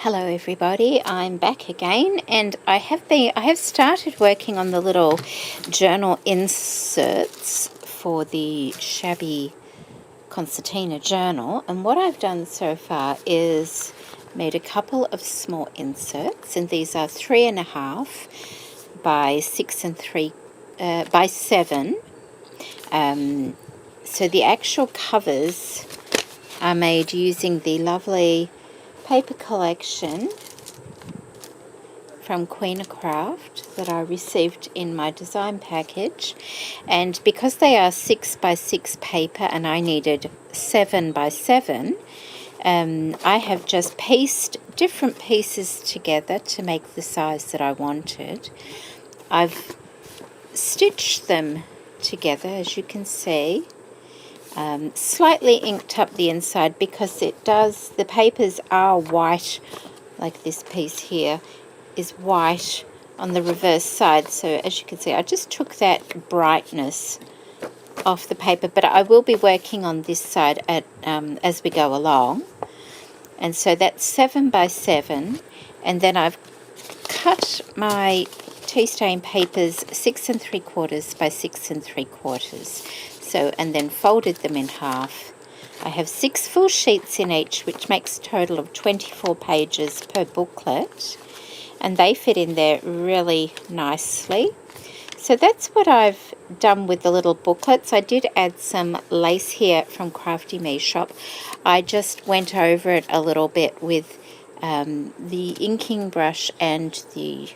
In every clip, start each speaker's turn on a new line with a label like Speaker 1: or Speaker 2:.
Speaker 1: Hello everybody, I'm back again, and I have started working on the little journal inserts for the shabby concertina journal, and what I've done so far is made a couple of small inserts, and these are 3.5 by 6 and by 7. So the actual covers are made using the lovely paper collection from Queenacraft that I received in my design package, and because they are 6 by 6 paper and I needed 7 by 7, I have just pieced different pieces together to make the size that I wanted. I've stitched them together, as you can see. Slightly inked up the inside because the papers are white, like this piece here is white on the reverse side. So as you can see, I just took that brightness off the paper, but I will be working on this side as we go along. And so that's 7 by 7, and then I've cut my tea stain papers 6 3/4 by 6 3/4. So, and then folded them in half. I have 6 full sheets in each, which makes a total of 24 pages per booklet, and they fit in there really nicely. So that's what I've done with the little booklets. I did add some lace here from Crafty Me Shop. I just went over it a little bit with the inking brush and the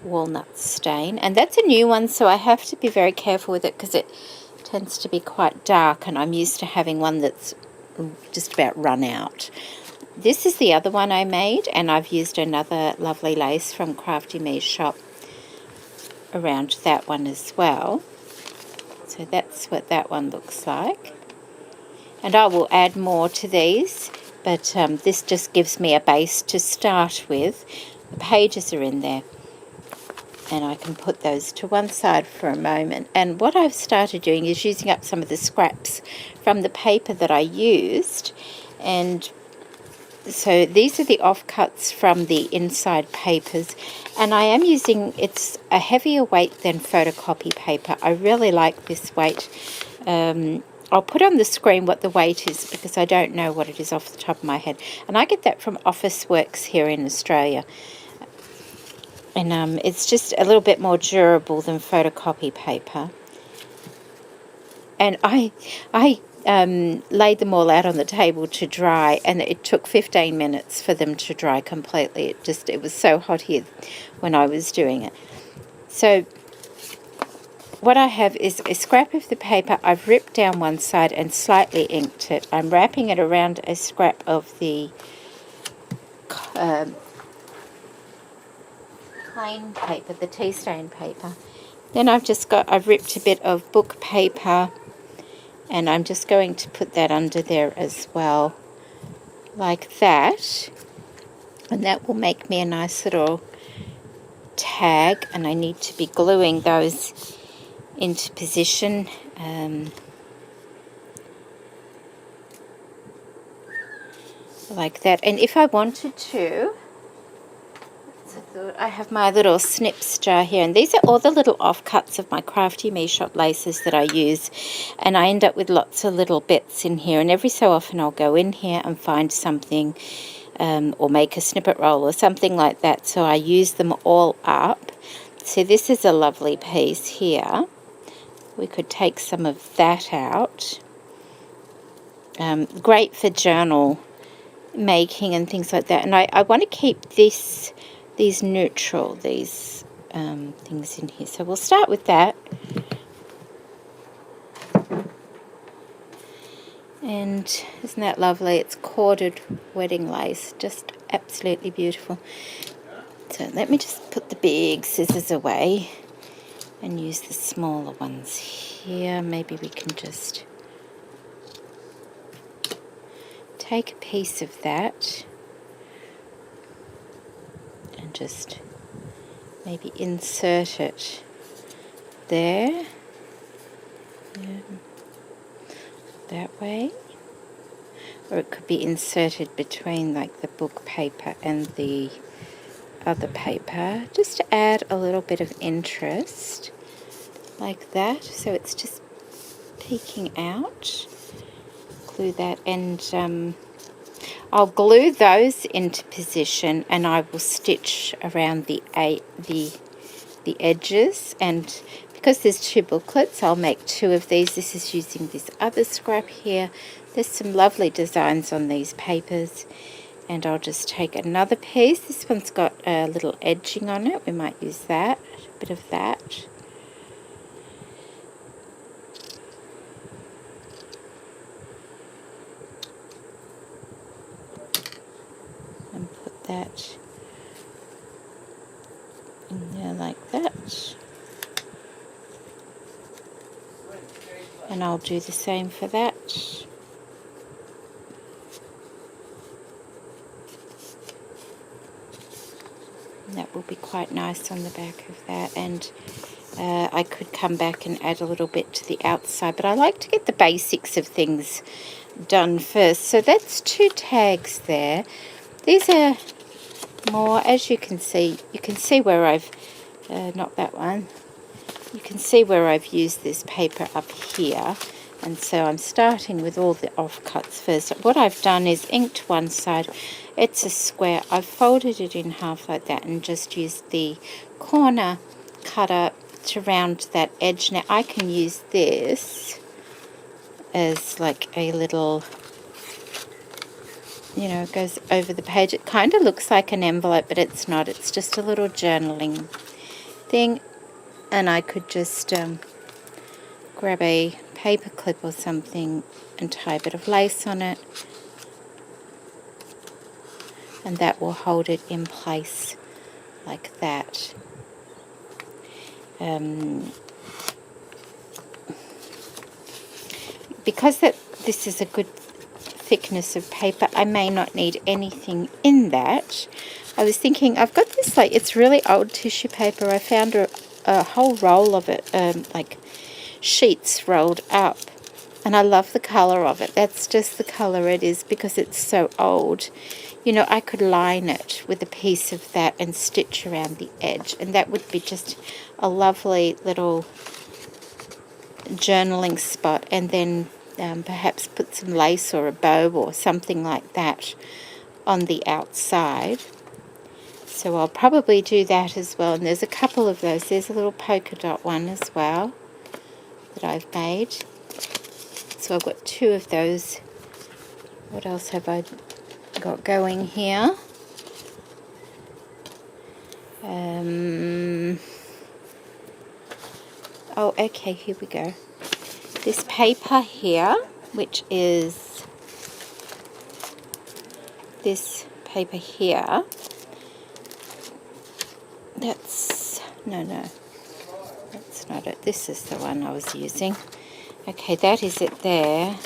Speaker 1: walnut stain, and that's a new one, so I have to be very careful with it because it tends to be quite dark, and I'm used to having one that's just about run out. This is the other one I made, and I've used another lovely lace from Crafty Me Shop around that one as well. So that's what that one looks like, and I will add more to these, but this just gives me a base to start with. The pages are in there, and I can put those to one side for a moment. And what I've started doing is using up some of the scraps from the paper that I used, and so these are the offcuts from the inside papers, and I am using, it's a heavier weight than photocopy paper. I really like this weight. I'll put on the screen what the weight is because I don't know what it is off the top of my head, and I get that from Office Works here in Australia. And it's just a little bit more durable than photocopy paper. And I laid them all out on the table to dry, and it took 15 minutes for them to dry completely. It was so hot here when I was doing it. So what I have is a scrap of the paper. I've ripped down one side and slightly inked it. I'm wrapping it around a scrap of the plain paper, the tea stain paper. Then I've ripped a bit of book paper, and I'm just going to put that under there as well, like that, and that will make me a nice little tag. And I need to be gluing those into position, like that. And if I wanted to, I have my little snips jar here, and these are all the little offcuts of my Crafty Me Shop laces that I use, and I end up with lots of little bits in here, and every so often I'll go in here and find something, or make a snippet roll or something like that, so I use them all up. So this is a lovely piece here. We could take some of that out. Great for journal making and things like that, and I want to keep these neutral, these things in here. So we'll start with that. And isn't that lovely? It's corded wedding lace, just absolutely beautiful. So let me just put the big scissors away and use the smaller ones here. Maybe we can just take a piece of that and just maybe insert it there, that way. or it could be inserted between like the book paper and the other paper, just to add a little bit of interest like that. So it's just peeking out. Glue that, and I'll glue those into position, and I will stitch around the edges. And because there's 2 booklets, I'll make 2 of these. This is using this other scrap here. There's some lovely designs on these papers, and I'll just take another piece. This one's got a little edging on it. We might use that, a bit of that. And put that in there like that. And I'll do the same for that. And that will be quite nice on the back of that. And I could come back and add a little bit to the outside, but I like to get the basics of things done first. So that's 2 tags there. These are more, as you can see where I've, not that one, you can see where I've used this paper up here. And so I'm starting with all the offcuts first. What I've done is inked one side. It's a square. I've folded it in half like that and just used the corner cutter to round that edge. Now I can use this as like a little, you know, it goes over the page. It kind of looks like an envelope, but it's not. It's just a little journaling thing. And I could just grab a paper clip or something and tie a bit of lace on it, and that will hold it in place like that. Because this is a good thickness of paper, I may not need anything in that. I was thinking, I've got this, like, it's really old tissue paper. I found a whole roll of it, like sheets rolled up, and I love the colour of it. That's just the colour it is because it's so old. You know, I could line it with a piece of that and stitch around the edge, and that would be just a lovely little journaling spot. And then perhaps put some lace or a bow or something like that on the outside. So I'll probably do that as well. And there's a couple of those. There's a little polka dot one as well that I've made. So I've got 2 of those. What else have I got going here? Oh, okay, here we go. This paper here, which is this paper here, that's, no, that's not it. This is the one I was using. Okay, that is it there.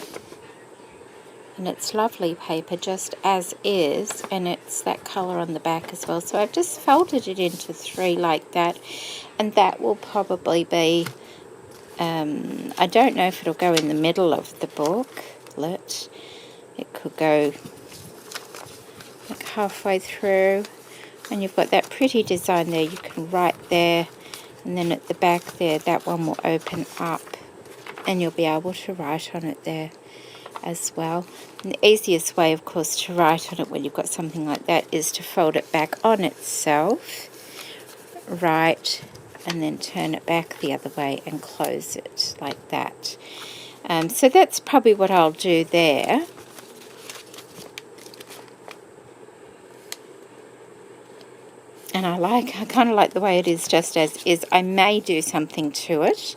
Speaker 1: And it's lovely paper, just as is, and it's that colour on the back as well. So I've just folded it into 3 like that, and that will probably be, I don't know if it'll go in the middle of the booklet. It could go like halfway through, and you've got that pretty design there. You can write there, and then at the back there, that one will open up, and you'll be able to write on it there as well. And the easiest way, of course, to write on it when you've got something like that is to fold it back on itself, write, and then turn it back the other way and close it like that. So that's probably what I'll do there. And I kind of like the way it is just as is. I may do something to it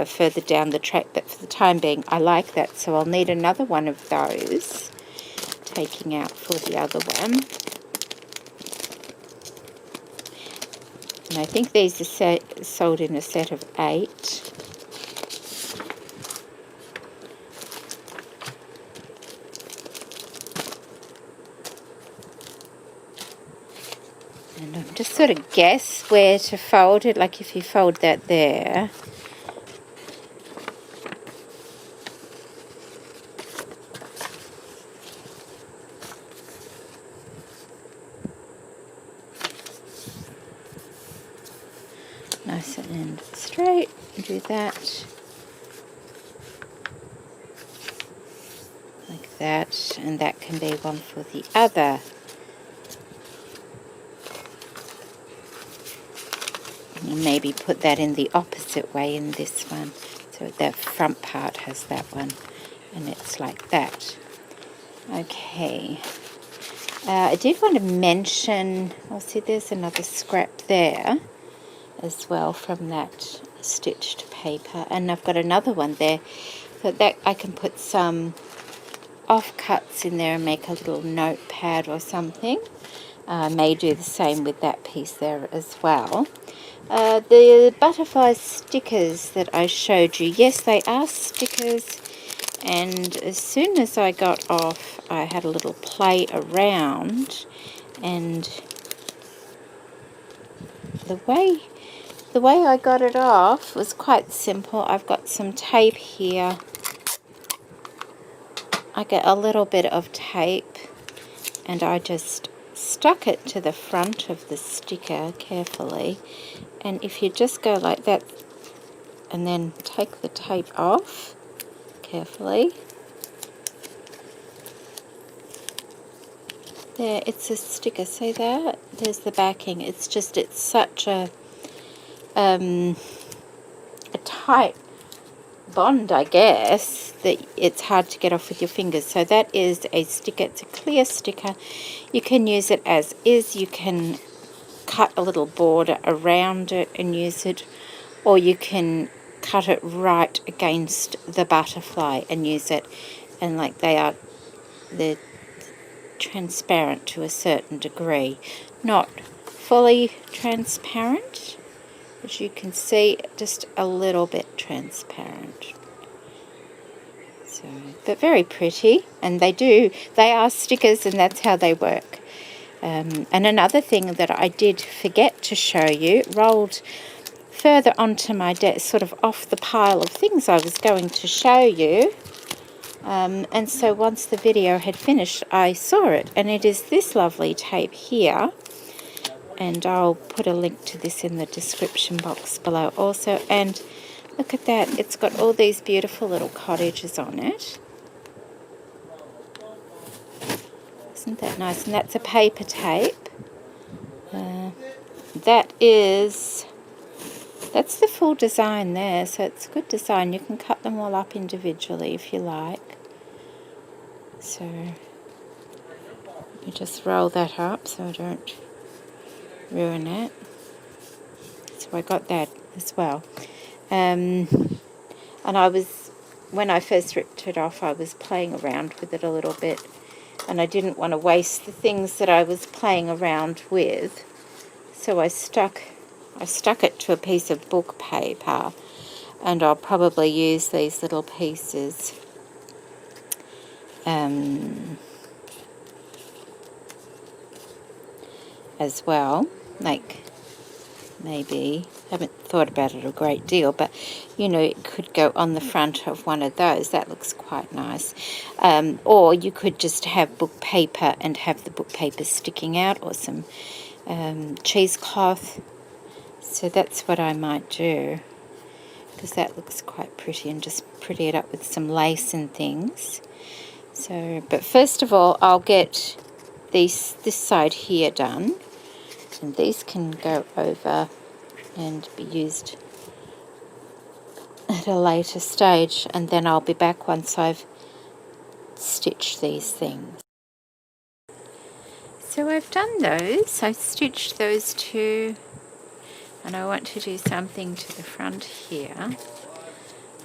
Speaker 1: further down the track, but for the time being I like that. So I'll need another one of those, taking out for the other one. And I think these are sold in a set of 8. And I'm just sort of guess where to fold it, like if you fold that there. nice and straight. Do that like that, and that can be one for the other. And you maybe put that in the opposite way in this one, so the front part has that one, and it's like that. Okay. I did want to mention, see there's another scrap there as well from that stitched paper, and I've got another one there, so that I can put some offcuts in there and make a little notepad or something. May do the same with that piece there as well. The butterfly stickers that I showed you, yes, they are stickers, and as soon as I got off, I had a little play around, and the way I got it off was quite simple. I've got some tape here. I get a little bit of tape, and I just stuck it to the front of the sticker carefully, and if you just go like that and then take the tape off carefully, there, it's a sticker. See that? There's the backing. It's such a tight bond, I guess, that it's hard to get off with your fingers. So that is a sticker. It's a clear sticker. You can use it as is. You can cut a little border around it and use it, or you can cut it right against the butterfly and use it, and like they're transparent to a certain degree, not fully transparent, as you can see, just a little bit transparent. So, but very pretty, and they are stickers, and that's how they work. And another thing that I did forget to show you, rolled further onto my desk, sort of off the pile of things I was going to show you. And so once the video had finished, I saw it, and it is this lovely tape here, and I'll put a link to this in the description box below also. And look at that, it's got all these beautiful little cottages on it. Isn't that nice? And that's a paper tape. That's the full design there, so it's a good design. You can cut them all up individually if you like. So you just roll that up so I don't ruin it. So I got that as well. And when I first ripped it off, I was playing around with it a little bit, and I didn't want to waste the things that I was playing around with, so I stuck it to a piece of book paper, and I'll probably use these little pieces as well, like maybe, haven't thought about it a great deal, but you know, it could go on the front of one of those. That looks quite nice. Or you could just have book paper and have the book paper sticking out, or some cheesecloth. So that's what I might do, because that looks quite pretty, and just pretty it up with some lace and things. So, but first of all, I'll get this side here done, and these can go over and be used at a later stage, and then I'll be back once I've stitched these things. So I've done those. I've stitched those two, and I want to do something to the front here.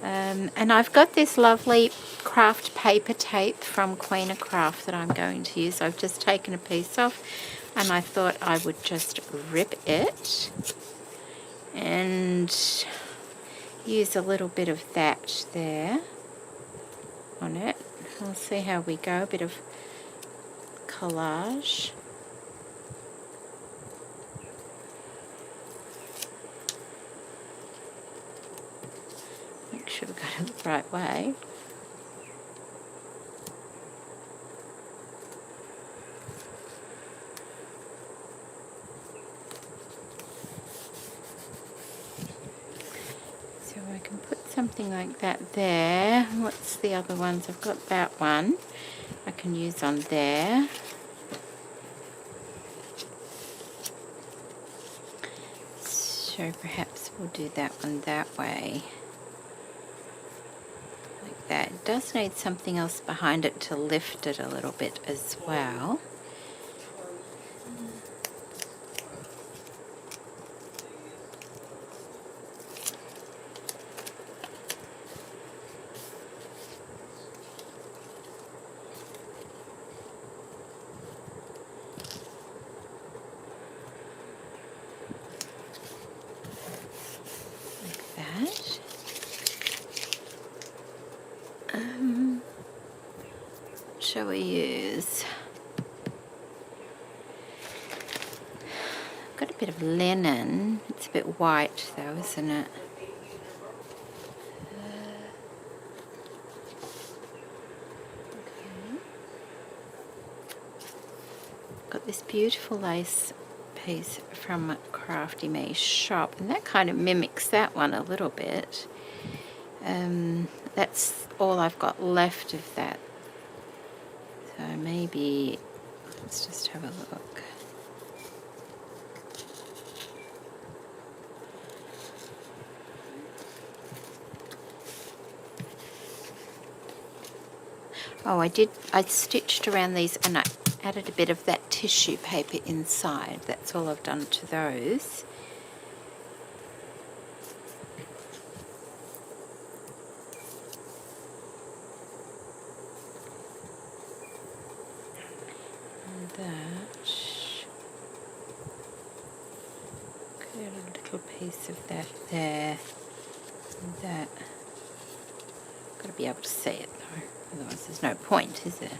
Speaker 1: And I've got this lovely craft paper tape from Queenacraft that I'm going to use. I've just taken a piece off, and I thought I would just rip it and use a little bit of that there on it. We'll see how we go. A bit of collage. Make sure we've got it the right way. something like that there. What's the other ones? I've got that one I can use on there. So perhaps we'll do that one that way. Like that. It does need something else behind it to lift it a little bit as well. Shall we use? I've got a bit of linen. It's a bit white though, isn't it? Okay. Got this beautiful lace piece from Crafty Me's shop, and that kind of mimics that one a little bit. That's all I've got left of that. So maybe, let's just have a look. Oh, I stitched around these and I added a bit of that tissue paper inside. That's all I've done to those. Get a little piece of that there, and that. Got to be able to see it though, otherwise there's no point, is there?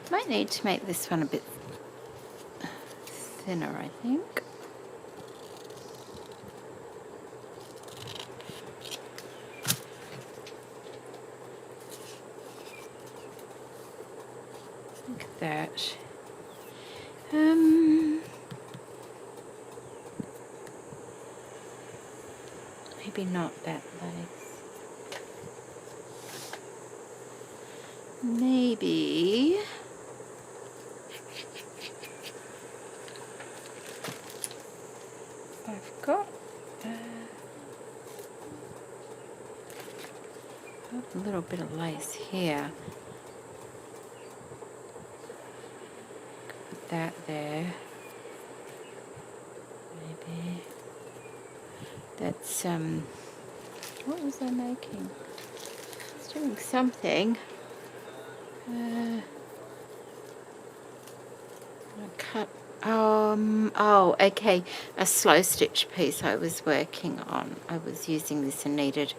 Speaker 1: Might need to make this one a bit thinner, I think. Look at that. Maybe not that lace. Maybe. I've got a little bit of lace here. Put that there. Maybe. That's, what was I making? I was doing something. I cut, oh, okay, a slow stitch piece I was working on. I was using this and needed,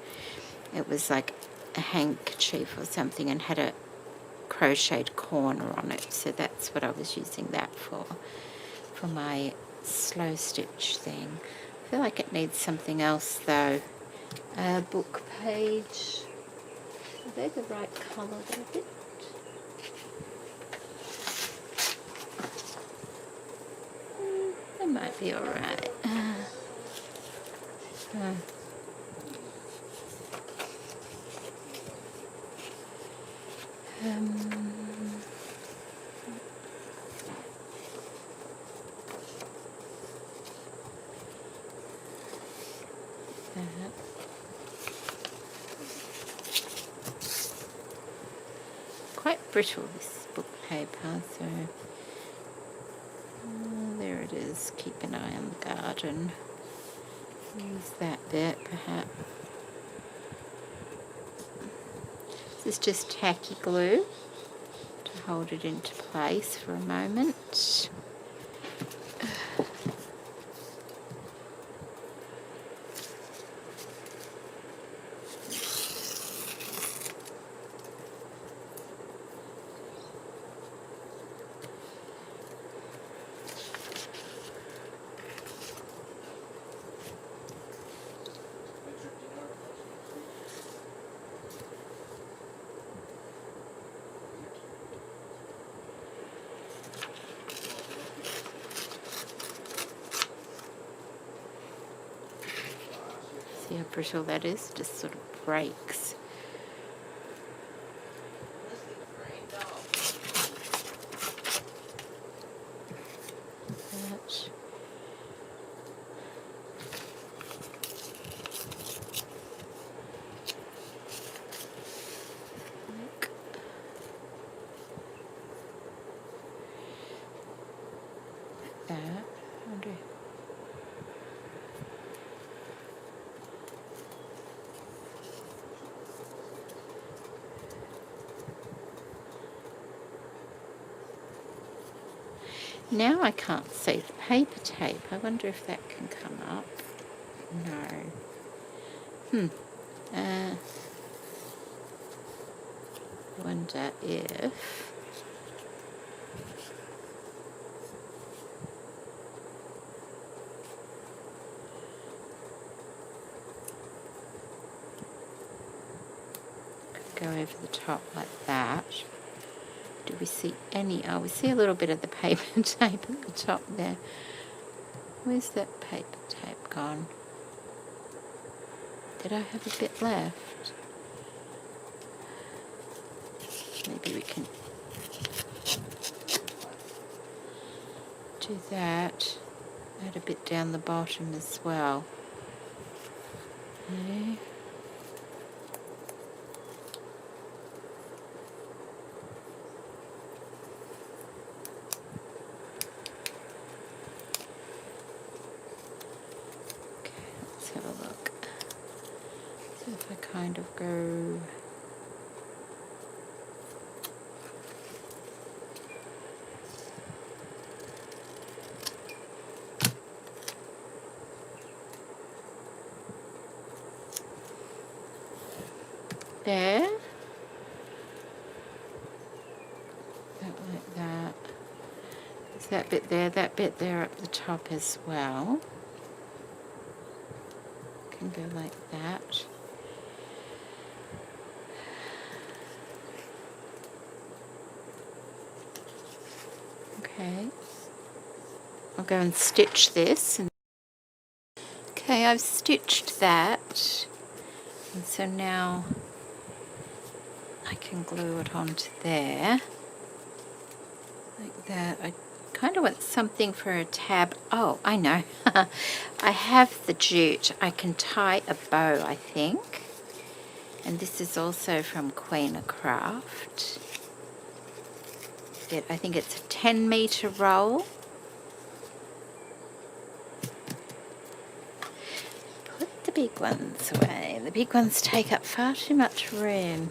Speaker 1: it was like a handkerchief or something and had a crocheted corner on it. So that's what I was using that for my slow stitch thing. I feel like it needs something else though. Book page. Are they the right colour? They're a bit. They might be alright. Quite brittle, this book paper, so there it is. Keep an eye on the garden. Use that bit perhaps. This is just tacky glue to hold it into place for a moment. See how brittle that is? Just sort of breaks. That. That. Now I can't see the paper tape. I wonder if that can come up. No. Wonder if... go over the top like that. Do we see any? Oh, we see a little bit of the paper tape at the top there. Where's that paper tape gone? Did I have a bit left? Maybe we can do that. Add a bit down the bottom as well. Okay. Let's have a look. So if I kind of go... there, like that. There's that bit there at the top as well. Can go like that. Okay, I'll go and stitch this. Okay, I've stitched that, and so now I can glue it onto there, like that. I kind of want something for a tab. Oh, I know. I have the jute. I can tie a bow, I think. And this is also from Queenacraft. I think it's a 10-meter roll. Put the big ones away. The big ones take up far too much room.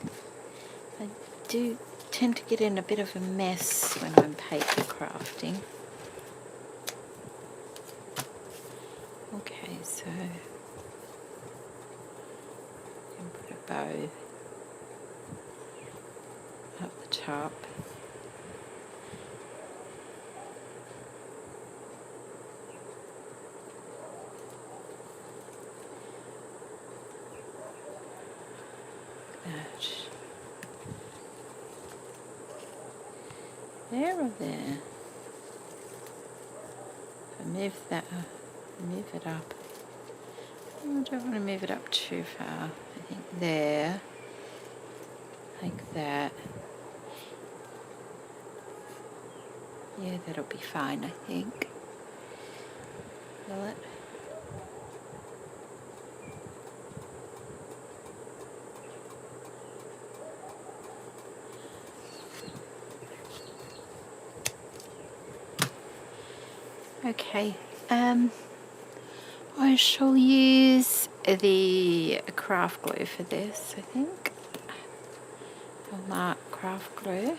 Speaker 1: I do tend to get in a bit of a mess when I'm paper crafting. Okay, so I can put a bow up the top. There or there? If I move that, move it up. I don't want to move it up too far. I think there, like that. Yeah, that'll be fine, I think. Will it? Okay, I shall use the craft glue for this, I think. I'll mark craft glue.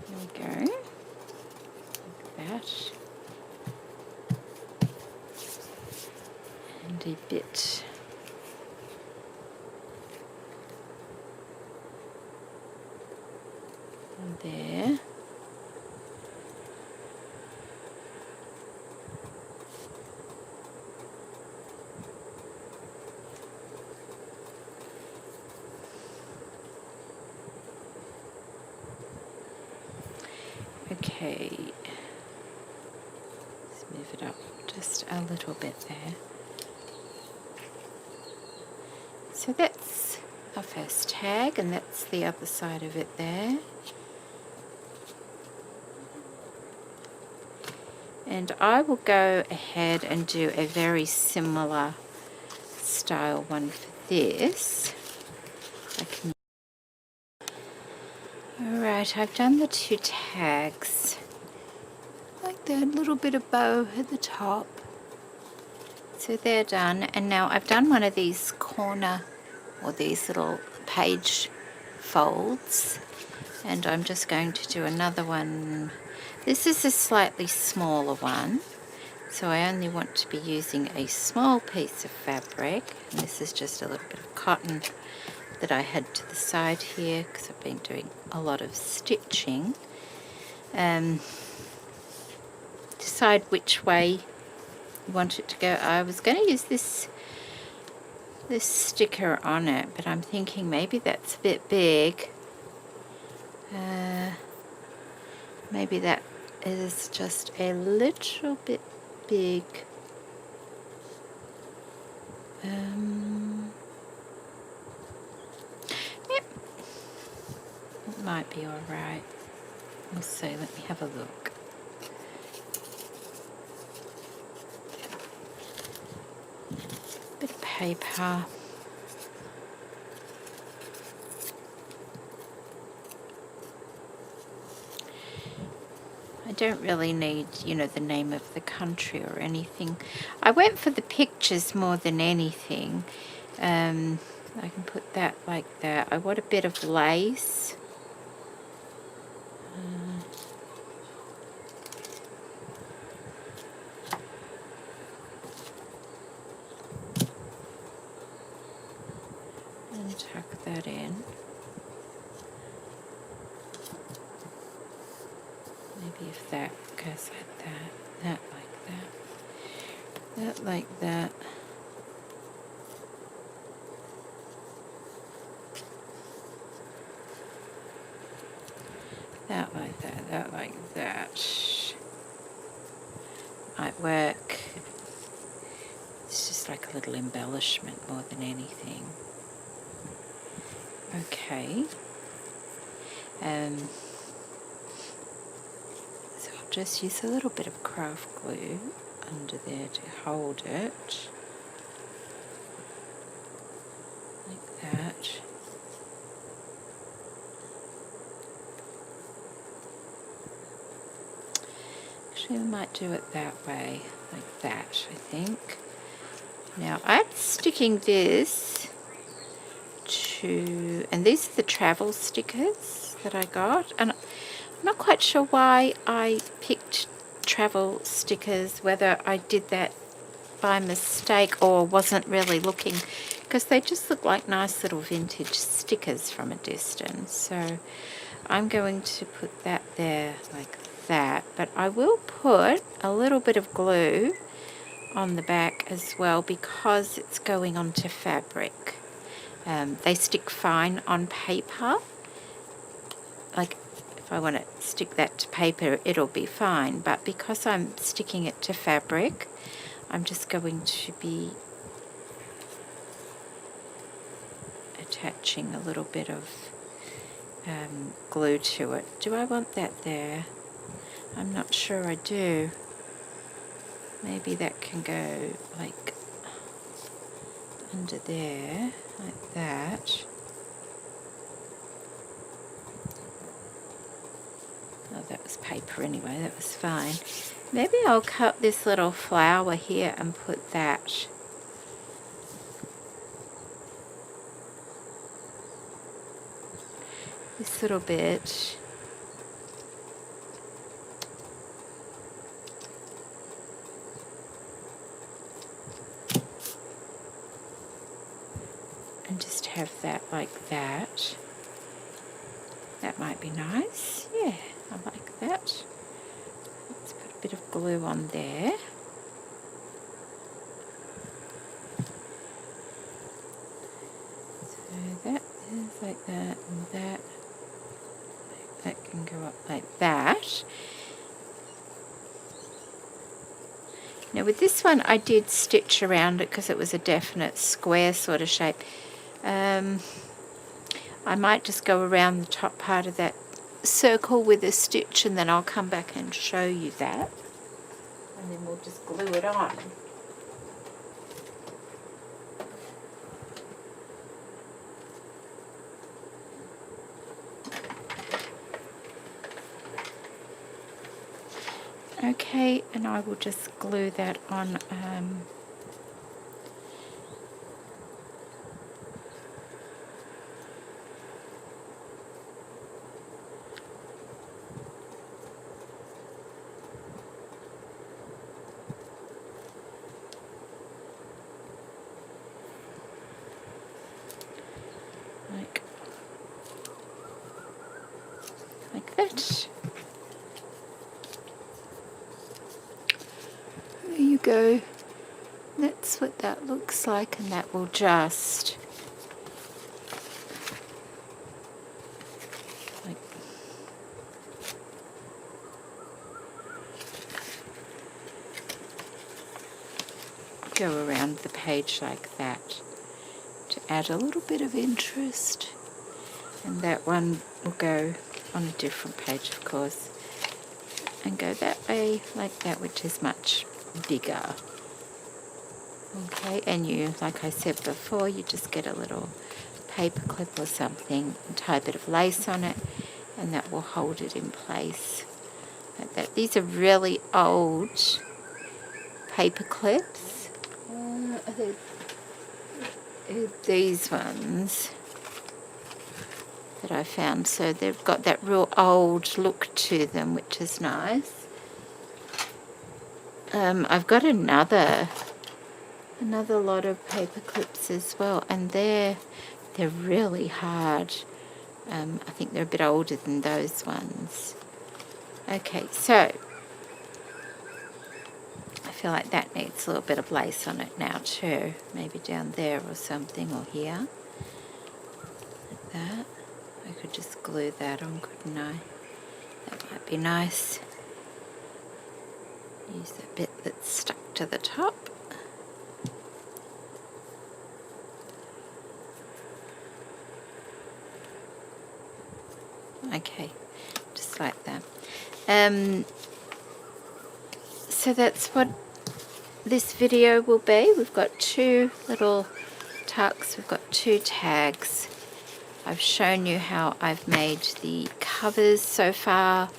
Speaker 1: There we go, like that, and a bit there. Okay, let's move it up just a little bit there. So that's our first tag, and that's the other side of it there. And I will go ahead and do a very similar style one for this. Alright, I've done the 2 tags. Like that little bit of bow at the top. So they're done, and now I've done one of these corner or these little page folds, and I'm just going to do another one. This is a slightly smaller one, so I only want to be using a small piece of fabric, and this is just a little bit of cotton that I had to the side here because I've been doing a lot of stitching. Decide which way you want it to go. I was going to use this sticker on it, but I'm thinking maybe that's a bit big. Maybe that is just a little bit big. Yep, it might be alright. We'll see. Let me have a look. Bit of paper. I don't really need, the name of the country or anything. I went for the pictures more than anything. I can put that like that. I want a bit of lace. And tuck that in. Maybe if that goes like that, that like that, that like that. That like that, that like that. Might work. It's just like a little embellishment more than anything. Okay. So I'll just use a little bit of craft glue under there to hold it. Like that. Actually, I might do it that way, like that, I think. Now, I'm sticking this to, and these are the travel stickers that I got, and I'm not quite sure why I picked travel stickers, whether I did that by mistake or wasn't really looking, because they just look like nice little vintage stickers from a distance. So I'm going to put that there like that, but I will put a little bit of glue on the back as well because it's going onto fabric. They stick fine on paper. Like if I want to stick that to paper, it'll be fine, but because I'm sticking it to fabric, I'm just going to be attaching a little bit of glue to it. Do I want that there? I'm not sure I do. Maybe that can go like under there, like that. Oh, that was paper anyway, that was fine. Maybe I'll cut this little flower here and put that. This little bit. And just have that like that. that might be nice. Yeah, I like that. Let's put a bit of glue on there. So that is like that, and that can go up like that. Now with this one I did stitch around it because it was a definite square sort of shape. I might just go around the top part of that circle with a stitch, and then I'll come back and show you that, and then we'll just glue it on. Okay, and I will just glue that on like that. There you go. That's what that looks like, and that will just like go around the page like that to add a little bit of interest. And that one will go on a different page, of course, and go that way like that, which is much bigger. Okay, and you, like I said before, you just get a little paper clip or something and tie a bit of lace on it, and that will hold it in place like that. These are really old paper clips. These ones that I found, so they've got that real old look to them, which is nice. I've got another lot of paper clips as well, and they're really hard. I think they're a bit older than those ones. Okay, so I feel like that needs a little bit of lace on it now too, maybe down there or something, or here like that. I could just glue that on, couldn't I? That might be nice. Use that bit that's stuck to the top. Okay, just like that. So that's what this video will be. We've got two little tucks, we've got two tags. I've shown you how I've made the covers so far,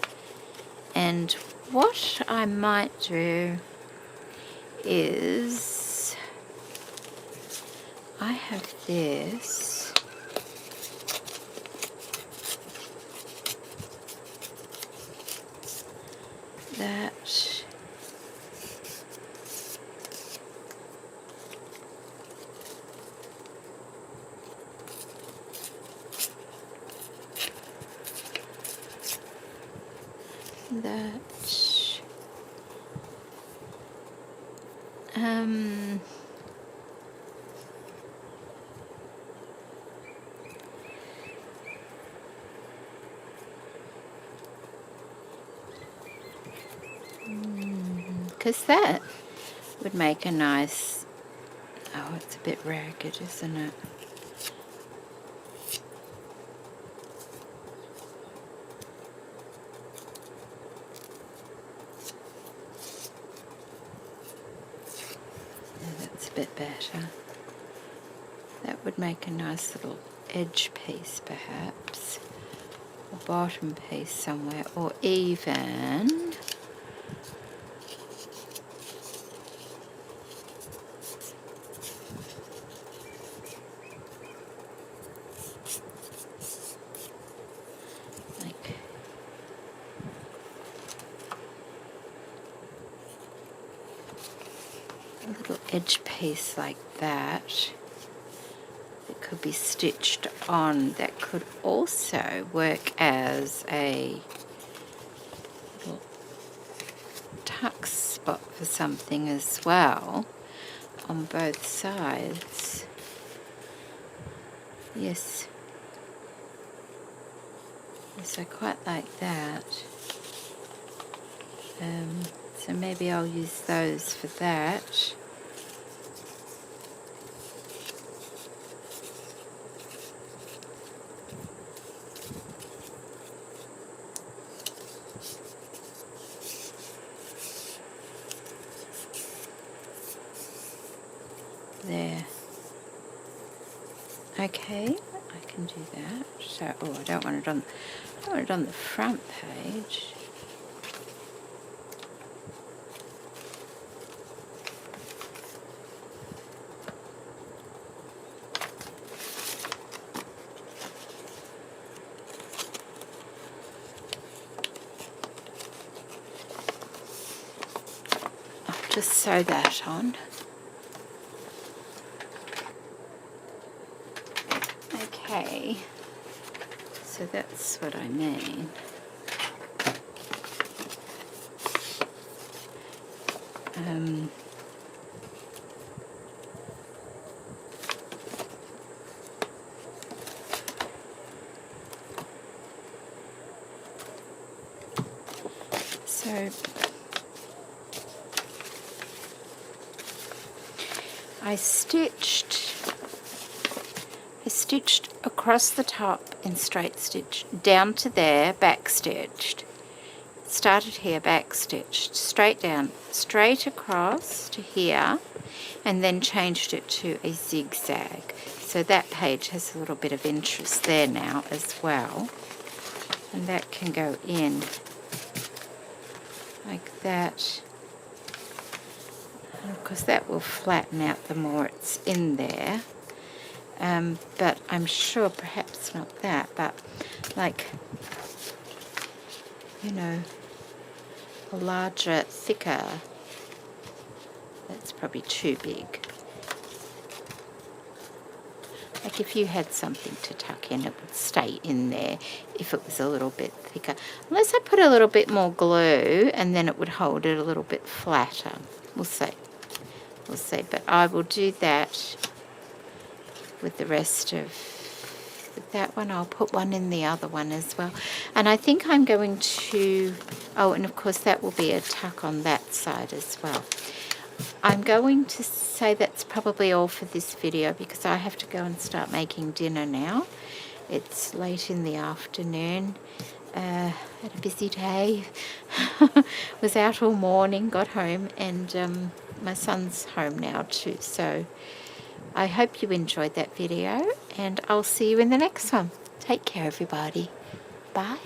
Speaker 1: and what I might do is I have this that because that would make a nice, oh, it's a bit ragged, isn't it? That's a bit better. That would make a nice little edge piece perhaps, or bottom piece somewhere, or even like a little edge piece like that that could be stitched on. That could also work as a little tuck spot for something as well on both sides. Yes, I quite like that. So maybe I'll use those for that. There. Okay, I can do that. So, oh, I don't want it on the front page. I'll just sew that on. Okay, so that's what I mean. So I stitched across the top in straight stitch, down to there, back stitched, started here, back stitched, straight down, straight across to here, and then changed it to a zigzag. So that page has a little bit of interest there now as well, and that can go in like that. And of course that will flatten out the more it's in there. But I'm sure perhaps not that, but like, you know, a larger, thicker, that's probably too big. Like if you had something to tuck in, it would stay in there if it was a little bit thicker. Unless I put a little bit more glue and then it would hold it a little bit flatter. We'll see. We'll see. But I will do that with the rest of that one. I'll put one in the other one as well. And I think I'm going to, oh, and of course that will be a tuck on that side as well. I'm going to say that's probably all for this video because I have to go and start making dinner now. It's late in the afternoon. Had a busy day. Was out all morning, got home, and my son's home now too. So I hope you enjoyed that video, and I'll see you in the next one. Take care, everybody. Bye.